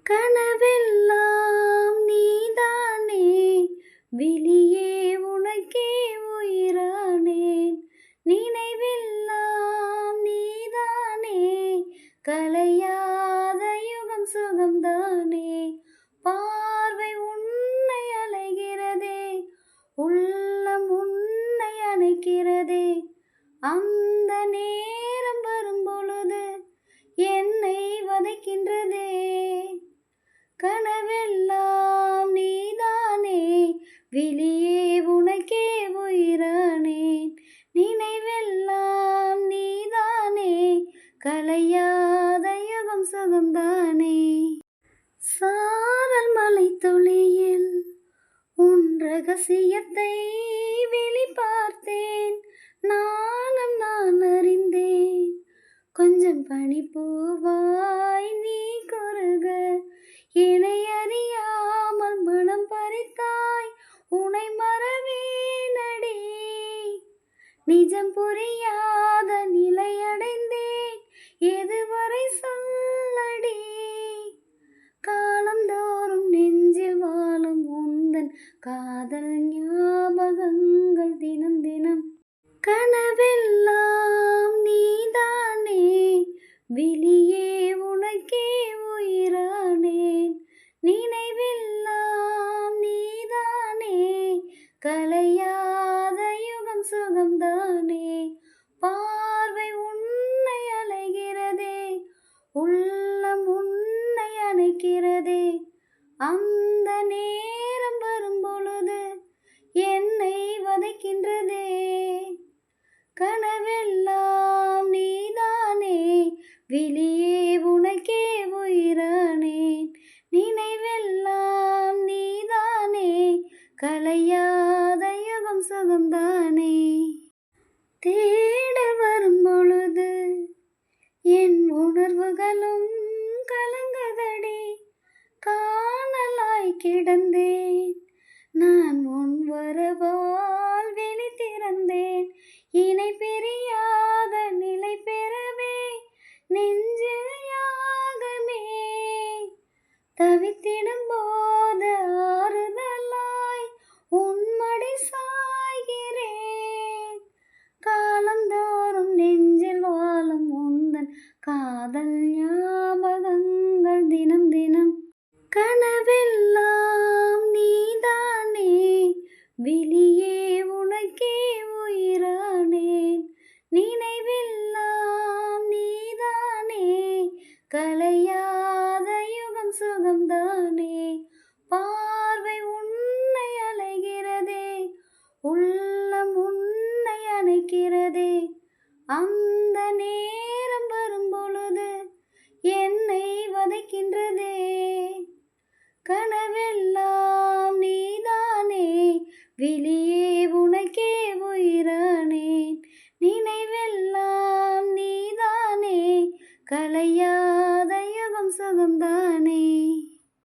கனவெல்லாம் நீதானே, விழியே உனக்கே உயிரானேன். நினைவெல்லாம் நீதானே, கலையாத யுகம் சுகம்தானே. பார்வை உன்னை அலைகிறதே, உள்ளம் உன்னை அணைக்கிறதே. அந்த நேரம் வரும்பொழுது என்னை வதைக்கின்றதே. கனவெல்லாம் நீதானே, விழியே உனக்கே உயிரானேன். நினைவெல்லாம் நீதானே, கலையாத யுகம் சுகம்தானே. சாரல் மலை துளியில் உன் ரகசியத்தை வெளிப்பார்த்தேன். நானும் நான் அறிந்தேன். கொஞ்சம் பனிப்பூவாய் நீ குறுக, என்னை அறியாமல் மனம் பறித்தாய். உனை மறவேனடி, நிஜம் புரியாத நிலையடைந்தேன். எதுவரை சொல்லடி, காலந்தோறும் நெஞ்சில் வாழும் உந்தன் காதல் ஞாபகங்கள் தினம் தினம். கனவெல்லாம் நீதானே, விழியே உனக்கே உயிரானேன். நினைவெல்லாம் நீதானே, கலையாத யுகம் சுகம்தானே. பார்வை உன்னை அலைகிறதே, உள்ளம் உன்னை அணைக்கிறதே. அந்த நேரம் வரும்பொழுது என்னை வதைக்கின்றதே. கனவெல்லாம் நீதானே, விழியே உனக்கே உயிரானேன். நினைவெல்லாம் நீதானே, கலையாத யுகம் சுகம்தானே. தேட வரும்பொழுது என் உணர்வுகளும் கலங்குதடி. காணலாய் கிடந்தேன் நான், உன் வரவால் வெளி திறந்தேன். இணை பிரியாத நிலை பெறவே நெஞ்சில் யாகமே. தவித்திடும் போது ஆறுதலாய் உன்மடி சாய்கிறேன். காலந்தோறும் நெஞ்சில் வாழும் உந்தன் காதல் ஞாபகங்கள் தினம் தினம். கனவெல்லாம் நீதானே, விழியே உனக்கே உயிரானேன். நினைவெல்லாம் நீதானே, கலையாத யுகம் சுகம்தானே. பார்வை உன்னை அலைகிறதே, உள்ளம் உன்னை அணைக்கிறதே. அந்த நேரம் வரும்பொழுது என்னை வதைக்கின்றதே. கனவெல்லாம் நீதானே, விழியே உனக்கே உயிரானேன். நினைவெல்லாம் நீதானே, கலையா